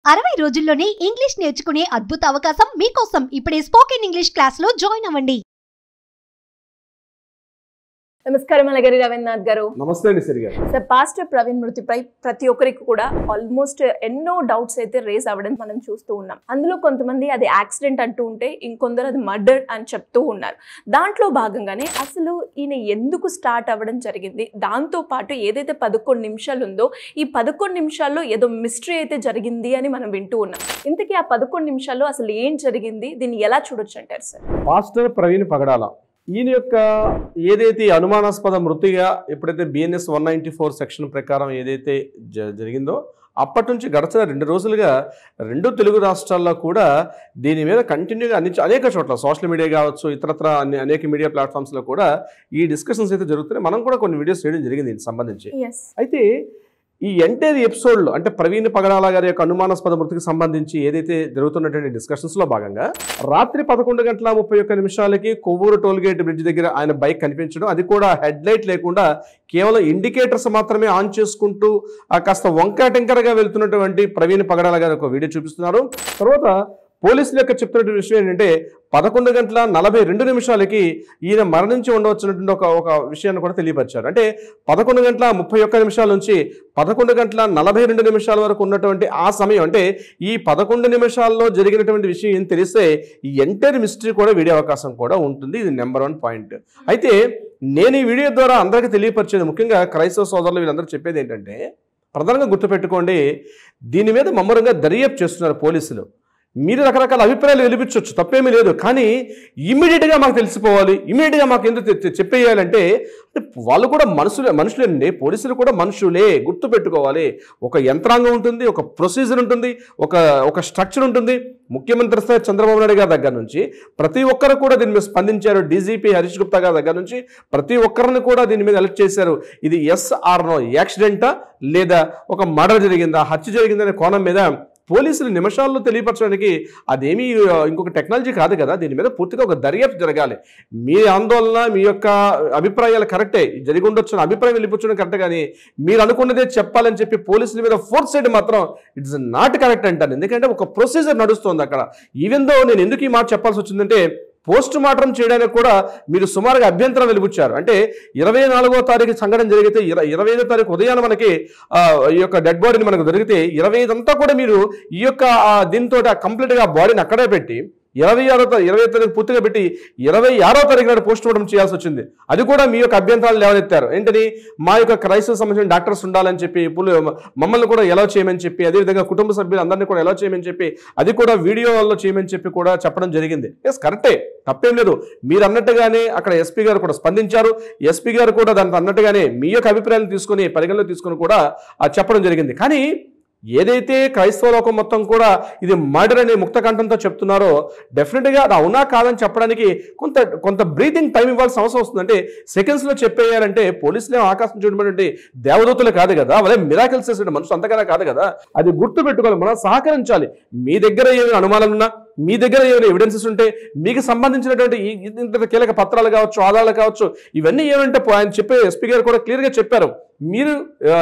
60 రోజుల్లోనే ఇంగ్లీష్ నేర్చుకునే అద్భుత అవకాశం మీకోసం. ఇప్పుడే స్పోకెన్ ఇంగ్లీష్ క్లాస్ లో జాయిన్ అవ్వండి. నమస్కారం అలగరి రవీంద్రనాథ్ గారు. నమస్తే అండి సిరి గారు. సార్, పాస్టర్ ప్రవీణ్ మృతిపై ప్రతి ఒక్కరికి కూడా ఆల్మోస్ట్ ఎన్నో డౌట్స్ అయితే రేస్ అవ్వడం మనం చూస్తూ ఉన్నాం. అందులో కొంతమంది అది యాక్సిడెంట్ అంటూ ఉంటే, ఇంకొందరు అది మర్డర్ అని చెప్తూ ఉన్నారు. దాంట్లో భాగంగానే అసలు ఈయన ఎందుకు స్టార్ట్ అవ్వడం జరిగింది, దాంతో పాటు ఏదైతే 11 నిమిషాలు ఉందో ఈ 11 నిమిషాల్లో ఏదో మిస్టరీ అయితే జరిగింది అని మనం వింటూ ఉన్నాం. ఇంతకీ ఆ 11 నిమిషాల్లో అసలు ఏం జరిగింది, దీన్ని ఎలా చూడొచ్చు అంటారు సార్? పాస్టర్ ప్రవీణ్ పగడాల ఈయన యొక్క ఏదైతే అనుమానాస్పద మృతిగా ఎప్పుడైతే BNS 194 సెక్షన్ ప్రకారం ఏదైతే జరిగిందో అప్పటి నుంచి గడిచిన 2 రోజులుగా 2 తెలుగు రాష్ట్రాల్లో కూడా దీని మీద కంటిన్యూగా అనేక చోట్ల సోషల్ మీడియా కావచ్చు, ఇతరత్ర అనేక మీడియా ప్లాట్ఫామ్స్లో కూడా ఈ డిస్కషన్స్ అయితే జరుగుతున్నాయి. మనం కూడా కొన్ని వీడియోస్ చేయడం జరిగింది దీనికి సంబంధించి. అయితే ఈ ఎంటైర్ ఎపిసోడ్లో అంటే ప్రవీణ్ పగడాల గారి యొక్క అనుమానాస్పద మృతికి సంబంధించి ఏదైతే జరుగుతున్నటువంటి డిస్కషన్స్లో భాగంగా రాత్రి 11:31 కొవ్వూరు టోల్గేట్ బ్రిడ్జ్ దగ్గర ఆయన బైక్ కనిపించడం, అది కూడా హెడ్ లైట్ లేకుండా కేవలం ఇండికేటర్స్ మాత్రమే ఆన్ చేసుకుంటూ కాస్త వంకా టెంకరగా వెళ్తున్నటువంటి ప్రవీణ్ పగడాల గారి ఒక వీడియో చూపిస్తున్నారు. తర్వాత పోలీసుల యొక్క చెప్తున్నటువంటి విషయం ఏంటంటే 11:42 ఈయన మరణించి ఉండవచ్చినటువంటి ఒక విషయాన్ని కూడా తెలియపరిచారు. అంటే 11:31 నుంచి 11:42 వరకు ఉన్నటువంటి ఆ సమయం, అంటే ఈ 11 నిమిషాల్లో జరిగినటువంటి విషయం ఏం తెలిస్తే ఈ ఎంటైర్ మిస్టరీ కూడా వీడియో అవకాశం కూడా ఉంటుంది. ఇది నెంబర్ 1 పాయింట్. అయితే నేను ఈ వీడియో ద్వారా అందరికీ తెలియపరిచేది, ముఖ్యంగా క్రైస్తవ సోదరులు వీళ్ళందరూ చెప్పేది ఏంటంటే, ప్రధానంగా గుర్తుపెట్టుకోండి, దీని మీద ముమ్మరంగా దర్యాప్తు చేస్తున్నారు పోలీసులు. మీరు రకరకాల అభిప్రాయాలు వెలిపించవచ్చు, తప్పేమీ లేదు. కానీ ఇమ్మీడియట్గా మాకు తెలిసిపోవాలి, ఇమ్మీడియట్గా మాకు ఎందుకు చెప్పేయాలంటే వాళ్ళు కూడా మనుషులేనండి. పోలీసులు కూడా మనుషులే, గుర్తుపెట్టుకోవాలి. ఒక యంత్రాంగం ఉంటుంది, ఒక ప్రొసీజర్ ఉంటుంది, ఒక స్ట్రక్చర్ ఉంటుంది. ముఖ్యమంత్రి స్థాయి చంద్రబాబు నాయుడు గారి దగ్గర నుంచి ప్రతి ఒక్కరు కూడా దీని మీద స్పందించారు. DGP హరీష్ గుప్తా గారి దగ్గర నుంచి ప్రతి ఒక్కరిని కూడా దీని మీద అలర్ట్ చేశారు. ఇది ఎస్ ఆర్ నో, యాక్సిడెంటా లేదా ఒక మర్డర్ జరిగిందా, హత్య జరిగిందనే కోణం మీద పోలీసులు నిమిషాల్లో తెలియపరచడానికి అదేమీ ఇంకొక టెక్నాలజీ కాదు కదా. దీని మీద పూర్తిగా ఒక దర్యాప్తు జరగాలి. మీ ఆందోళన, మీ యొక్క అభిప్రాయాలు కరెక్టే, జరిగి ఉండొచ్చు, అభిప్రాయం వెళ్ళిపోవడం కరెక్ట్, కానీ మీరు అనుకున్నదే చెప్పాలని చెప్పి పోలీసుల మీద ఫోర్స్ చేయడం మాత్రం ఇట్స్ నాట్ కరెక్ట్ అంటాను. ఎందుకంటే ఒక ప్రొసీజర్ నడుస్తుంది అక్కడ. ఈవెన్ దో నేను ఎందుకు ఈ మాట చెప్పాల్సి వచ్చిందంటే, పోస్ట్ మార్టం చేయడానికి కూడా మీరు సుమారుగా అభ్యంతరం వెలిబుచ్చారు. అంటే 24వ తారీఖు సంఘటన జరిగితే 25వ తారీఖు ఉదయాన మనకి ఈ యొక్క డెడ్ బాడీని మనకు దొరికితే 25 అంతా కూడా మీరు ఈ యొక్క దీంతో కంప్లీట్గా బాడీని అక్కడే పెట్టి 25వ తారీఖు పూర్తిగా పెట్టి 26వ తారీఖు నాడు పోస్ట్ మార్టం చేయాల్సి వచ్చింది. అది కూడా మీ యొక్క అభ్యంతరాలు లేవనెత్తారు. ఏంటని, మా యొక్క క్రైస్తవ సంబంధించిన డాక్టర్స్ ఉండాలని చెప్పి, మమ్మల్ని కూడా ఎలా చేయమని చెప్పి, అదేవిధంగా కుటుంబ సభ్యులు అందరినీ కూడా ఎలా చేయమని చెప్పి, అది కూడా వీడియోలో చేయమని చెప్పి కూడా చెప్పడం జరిగింది. ఎస్, కరెక్టే, తప్పేం లేదు. మీరు అన్నట్టుగానే అక్కడ SP గారు కూడా స్పందించారు. SP గారు కూడా దాంతో అన్నట్టుగానే మీ యొక్క అభిప్రాయాలను తీసుకొని పరిగణలో తీసుకొని కూడా చెప్పడం జరిగింది. కానీ ఏదైతే క్రైస్తవ లోకం మొత్తం కూడా ఇది మర్డర్ అనే ముక్త కంఠంతో చెప్తున్నారో, డెఫినెట్గా అది అవునా కాదని చెప్పడానికి కొంత బ్రీతింగ్ టైం ఇవ్వాల్సిన అవసరం వస్తుంది. అంటే సెకండ్స్లో చెప్పేయాలంటే పోలీసులే ఆకాశం చూడబడి దేవదూతలు కాదు కదా, వాళ్ళే మిరాకిల్స్ చేసే మనుషులు అంతకన్నా కాదు కదా. అది గుర్తు పెట్టుకోవాలి, మనం సహకరించాలి. మీ దగ్గర ఏమైనా అనుమానాలున్నా, మీ దగ్గర ఏమైనా ఎవిడెన్సెస్ ఉంటే, మీకు సంబంధించినటువంటి ఇంత కీలక పత్రాలు కావచ్చు, ఆధారాలు కావచ్చు, ఇవన్నీ ఏమంటే ఆయన చెప్పే SP గారు కూడా క్లియర్గా చెప్పారు. మీరు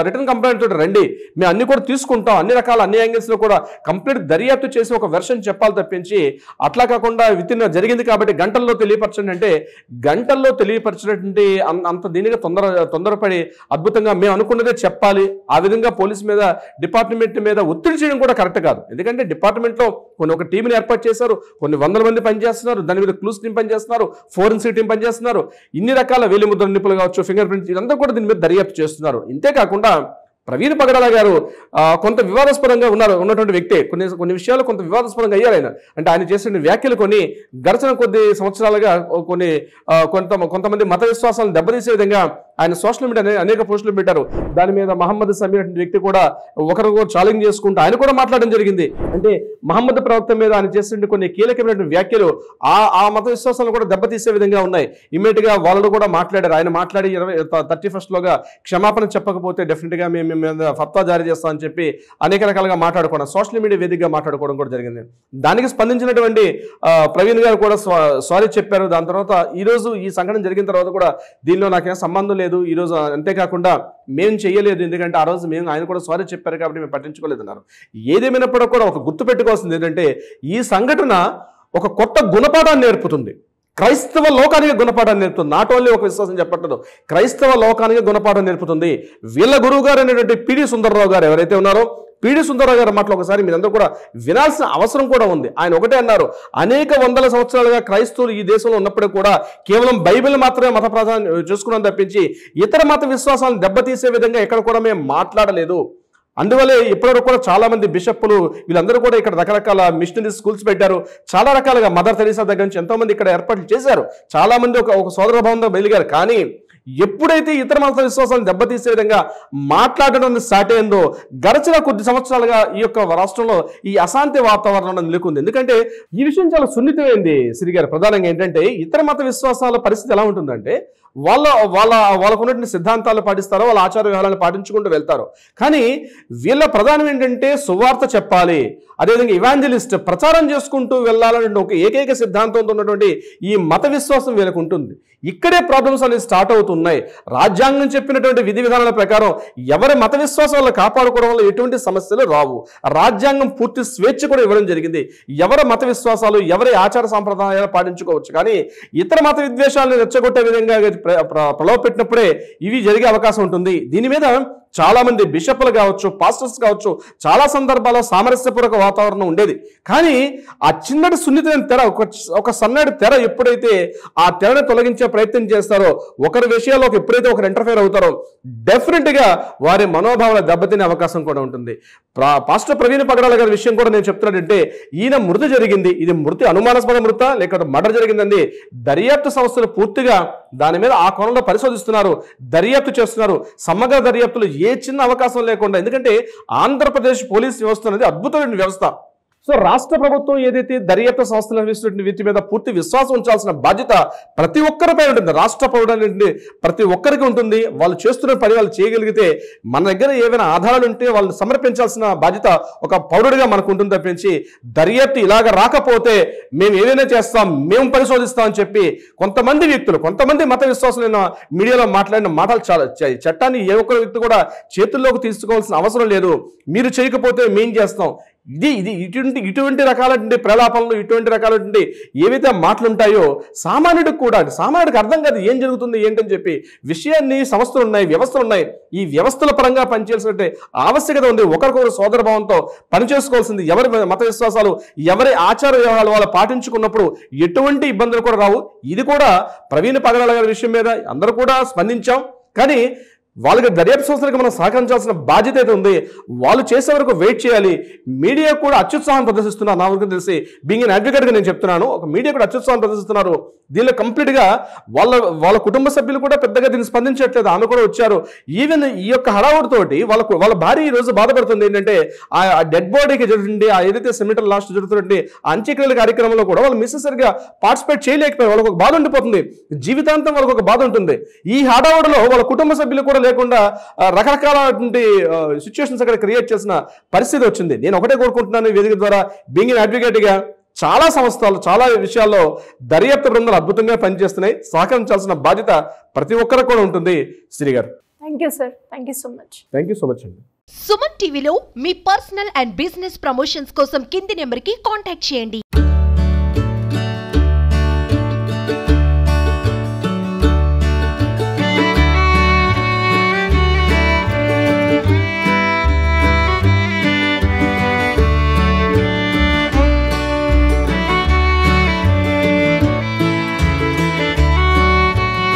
రిటర్న్ కంప్లైంట్ తోటి రండి, మేము అన్ని కూడా తీసుకుంటాం, అన్ని రకాల అన్ని యాంగిల్స్లో కూడా కంప్లీట్ దర్యాప్తు చేసి ఒక వెర్షన్ చెప్పాలి తప్పించి, అట్లా కాకుండా వితిన్ జరిగింది కాబట్టి గంటల్లో తెలియపరచండి అంటే, గంటల్లో తెలియపరచినటువంటి అంత దీనిగా తొందరపడి అద్భుతంగా మేము అనుకున్నదే చెప్పాలి, ఆ విధంగా పోలీస్ మీద, డిపార్ట్మెంట్ మీద ఒత్తిడి చేయడం కూడా కరెక్ట్ కాదు. ఎందుకంటే డిపార్ట్మెంట్లో ఒక టీంని ఏర్పాటు చేశారు, కొన్ని వందల మంది పనిచేస్తున్నారు, దాని మీద క్లూస్ టీం పనిచేస్తున్నారు, ఫోరెన్సిక్ టీం పనిచేస్తున్నారు, ఇన్ని రకాల వేలిముద్ర నిపుణులు కావచ్చు, ఫింగర్ ప్రింట్స్, ఇదంతా కూడా దీని మీద దర్యాప్తు చేస్తున్నారు. ఇంతేకాకుండా ప్రవీణ్ పగడాల గారు కొంత వివాదాస్పదంగా ఉన్నటువంటి వ్యక్తే. కొన్ని విషయాలు కొంత వివాదాస్పదంగా అయ్యారు ఆయన. అంటే ఆయన చేసిన వ్యాఖ్యలు కొన్ని గడిచిన కొద్ది సంవత్సరాలుగా కొంతమంది మత విశ్వాసాలను దెబ్బతీసే విధంగా ఆయన సోషల్ మీడియా అనేక పోస్టులు పెట్టారు. దాని మీద మహమ్మద్ సమీ అనే వ్యక్తి కూడా ఒకరు ఛాలెంజ్ చేసుకుంటూ ఆయన కూడా మాట్లాడడం జరిగింది. అంటే మహమ్మద్ ప్రవక్త మీద ఆయన చేసిన కొన్ని కీలకమైనటువంటి వ్యాఖ్యలు ఆ మత విశ్వాసాలను కూడా దెబ్బతీసే విధంగా ఉన్నాయి. ఇమ్మీడియట్గా వాళ్ళు కూడా మాట్లాడారు. ఆయన మాట్లాడి 31st క్షమాపణ చెప్పకపోతే డెఫినెట్గా మేము మీద ఫత్వా జారీ చేస్తామని చెప్పి అనేక రకాలుగా మాట్లాడుకోవడం, సోషల్ మీడియా వేదికగా మాట్లాడుకోవడం కూడా జరిగింది. దానికి స్పందించినటువంటి ప్రవీణ్ గారు కూడా సారీ చెప్పారు. దాని తర్వాత ఈరోజు ఈ సంఘటన జరిగిన తర్వాత కూడా దీనిలో నాకేం సంబంధం లేదు, లేదు ఈరోజు, అంతేకాకుండా మేము చేయలేదు ఎందుకంటే ఆ రోజు ఆయన కూడా సారీ చెప్పారు కాబట్టి మేము పట్టించుకోలేదు అన్నారు. ఏదేమైనప్పుడు కూడా ఒక గుర్తు పెట్టుకోవాల్సింది ఏంటంటే ఈ సంఘటన ఒక కొత్త గుణపాఠాన్ని నేర్పుతుంది, క్రైస్తవ లోకానికి గుణపాఠాన్ని నేర్పుతుంది. నాట్ ఓన్లీ ఒక విశ్వాసం చెప్పట్లేదు, క్రైస్తవ లోకానికి గుణపాఠం నేర్పుతుంది. వీళ్ళ గురువు గారు అయినటువంటి పిడి సుందరరావు గారు ఎవరైతే ఉన్నారో, పిడి సుందరరావు గారి మాటలు ఒకసారి మీరందరూ కూడా వినాల్సిన అవసరం కూడా ఉంది. ఆయన ఒకటే అన్నారు, అనేక వందల సంవత్సరాలుగా క్రైస్తవులు ఈ దేశంలో ఉన్నప్పుడు కూడా కేవలం బైబిల్ మాత్రమే మత ప్రాధాన్యం చూసుకున్నాం తప్పించి ఇతర మత విశ్వాసాలను దెబ్బతీసే విధంగా ఎక్కడ కూడా మేము మాట్లాడలేదు. అందువల్లే ఇప్పటివరకు కూడా చాలా మంది బిషప్పులు వీళ్ళందరూ కూడా ఇక్కడ రకరకాల మిషనరీ స్కూల్స్ పెట్టారు. చాలా రకాలుగా మదర్ తెరీసా దగ్గర నుంచి ఎంతో మంది ఇక్కడ ఏర్పాట్లు చేశారు. చాలా మంది ఒక సోదర భావంతో బయలుగారు. కానీ ఎప్పుడైతే ఇతర మత విశ్వాసాలను దెబ్బతీసే విధంగా మాట్లాడడం స్టార్ట్ అయిందో గడిచిన కొద్ది సంవత్సరాలుగా ఈ యొక్క రాష్ట్రంలో ఈ అశాంతి వాతావరణం నెలకొంది. ఎందుకంటే ఈ విషయం చాలా సున్నితమైంది శ్రీ గారు. ప్రధానంగా ఏంటంటే ఇతర మత విశ్వాసాల పరిస్థితి ఎలా ఉంటుందంటే వాళ్ళకు ఉన్నటువంటి సిద్ధాంతాలు పాటిస్తారో, వాళ్ళ ఆచార వ్యవహారాలను పాటించుకుంటూ వెళ్తారు. కానీ వీళ్ళ ప్రధానం ఏంటంటే సువార్త చెప్పాలి, అదేవిధంగా ఇవాంజలిస్ట్ ప్రచారం చేసుకుంటూ వెళ్ళాలనే ఒక ఏకైక సిద్ధాంతంతో ఉన్నటువంటి ఈ మత విశ్వాసం వీళ్ళకు ఉంటుంది. ఇక్కడే ప్రాబ్లమ్స్ అనేవి స్టార్ట్ అవుతున్నాయి. రాజ్యాంగం చెప్పినటువంటి విధి విధానాల ప్రకారం ఎవరి మత విశ్వాసాలను కాపాడుకోవడం వల్ల ఎటువంటి సమస్యలు రావు. రాజ్యాంగం పూర్తి స్వేచ్ఛ కూడా ఇవ్వడం జరిగింది. ఎవరి మత విశ్వాసాలు, ఎవరి ఆచార సాంప్రదాయాలు పాటించుకోవచ్చు. కానీ ఇతర మత విద్వేషాలను రెచ్చగొట్టే విధంగా ప్రలోభపెట్టినప్పుడే ఇవి జరిగే అవకాశం ఉంటుంది. దీని మీద చాలా మంది బిషప్లు కావచ్చు, పాస్టర్స్ కావచ్చు, చాలా సందర్భాల్లో సామరస్యపూర్వక వాతావరణం ఉండేది. కానీ ఆ చిన్నటి సున్నితమైన తెర, ఒక సన్నటి తెర ఎప్పుడైతే ఆ తెరను తొలగించే ప్రయత్నం చేస్తారో, ఒకరి విషయాల్లో ఎప్పుడైతే ఒకరు ఇంటర్ఫేర్ అవుతారో డెఫినెట్ గా వారి మనోభావాల దెబ్బతినే అవకాశం కూడా ఉంటుంది. పాస్టర్ ప్రవీణ్ పగడాల గారి విషయం కూడా నేను చెప్తున్నానంటే, ఈయన మృతి జరిగింది, ఇది మృతి అనుమానాస్పద మృత లేకపోతే మర్డర్ జరిగిందండి. దర్యాప్తు సంస్థలు పూర్తిగా దాని మీద ఆ కోణంలో పరిశోధిస్తున్నారు, దర్యాప్తు చేస్తున్నారు. సమగ్ర దర్యాప్తులు ఏ చిన్న అవకాశం లేకుండా, ఎందుకంటే ఆంధ్రప్రదేశ్ పోలీస్ వ్యవస్థ అనేది అద్భుతమైన వ్యవస్థ. సో రాష్ట్ర ప్రభుత్వం ఏదైతే దర్యాప్తు సంస్థలు నిర్వహిస్తున్న వీటి మీద పూర్తి విశ్వాసం ఉంచాల్సిన బాధ్యత ప్రతి ఒక్కరిపై ఉంటుంది. రాష్ట్ర పౌరుడు ప్రతి ఒక్కరికి ఉంటుంది. వాళ్ళు చేస్తున్న పని వాళ్ళు చేయగలిగితే, మన దగ్గర ఏమైనా ఆధారాలు ఉంటే వాళ్ళని సమర్పించాల్సిన బాధ్యత ఒక పౌరుడిగా మనకు ఉంటుంది తప్పించి దర్యాప్తు ఇలాగ రాకపోతే మేము ఏదైనా చేస్తాం, మేము పరిశోధిస్తాం అని చెప్పి కొంతమంది వ్యక్తులు, కొంతమంది మత విశ్వాసులైన మీడియాలో మాట్లాడిన మాటలు చాలా చట్టాన్ని ఏ ఒక్కరి వ్యక్తి కూడా చేతుల్లోకి తీసుకోవాల్సిన అవసరం లేదు. మీరు చేయకపోతే మేం చేస్తాం. ఇటువంటి రకాలటువంటి ప్రలాపనలు, ఇటువంటి రకాలటువంటి ఏవైతే మాటలు ఉంటాయో సామాన్యుడికి అర్థం కాదు ఏం జరుగుతుంది ఏంటని చెప్పి. విషయాన్ని సంస్థలు ఉన్నాయి, వ్యవస్థలు ఉన్నాయి. ఈ వ్యవస్థల పరంగా పనిచేయాల్సిన ఆవశ్యకత ఉంది. ఒకరికొకరు సోదర భావంతో పనిచేసుకోవాల్సింది. ఎవరి మత విశ్వాసాలు, ఎవరి ఆచార వ్యవహారాలు వాళ్ళు పాటించుకున్నప్పుడు ఎటువంటి ఇబ్బందులు కూడా రావు. ఇది కూడా ప్రవీణ్ పగడాల గారి విషయం మీద అందరూ కూడా స్పందించాం. కానీ వాళ్ళకి దర్యాప్తు సంస్థలకు మనం సహకరించాల్సిన బాధ్యత అయితే ఉంది. వాళ్ళు చేసే వరకు వెయిట్ చేయాలి. మీడియా కూడా అత్యుత్సాహం ప్రదర్శిస్తున్నారు. నా వరకు తెలిసి బీయింగ్ ఎన్ అడ్వకేట్గా నేను చెప్తున్నాను, ఒక మీడియా కూడా అత్యుత్సాహం ప్రదర్శిస్తున్నారు. దీనిలో కంప్లీట్గా వాళ్ళ కుటుంబ సభ్యులు కూడా పెద్దగా దీన్ని స్పందించట్లేదు. ఆమె కూడా వచ్చారు. ఈవెన్ ఈ యొక్క హడావుడితోటి వాళ్ళ భార్య ఈ రోజు బాధపడుతుంది. ఏంటంటే ఆ డెడ్ బాడీకి జరుగుతుంది, ఆ ఏదైతే సెమిటర్ లాస్ట్ జరుగుతుంటే అంత్యక్రియల కార్యక్రమంలో కూడా వాళ్ళు మిస్సెసరిగా పార్టిసిపేట్ చేయలేకపోయారు. వాళ్ళకి ఒక బాధ ఉండిపోతుంది, జీవితాంతం వాళ్ళకి ఒక బాధ ఉంటుంది. ఈ హడావుడిలో వాళ్ళ కుటుంబ సభ్యులు కూడా లేకుండా రకరకాలటువంటి సిచ్యువేషన్స్ అక్కడ క్రియేట్ చేసిన పరిస్థితి వచ్చింది. నేను ఒకటే కోరుకుంటున్నాను వేదిక ద్వారా, బీయింగ్ ఎన్ అడ్వకేట్గా చాలా సంస్థలు, చాలా విషయాల్లో దర్యాప్తు బృందాలు అద్భుతంగా పనిచేస్తున్నాయి. సహకరించాల్సిన బాధ్యత ప్రతి ఒక్కరికి కూడా ఉంటుంది. శ్రీ గారు, thank you sir, thank you so much. Thank you so much అండి. సుమన్ టీవీలో మీ పర్సనల్ అండ్ బిజినెస్ ప్రమోషన్స్ కోసం కింది నెంబర్కి కాంటాక్ట్ చేయండి.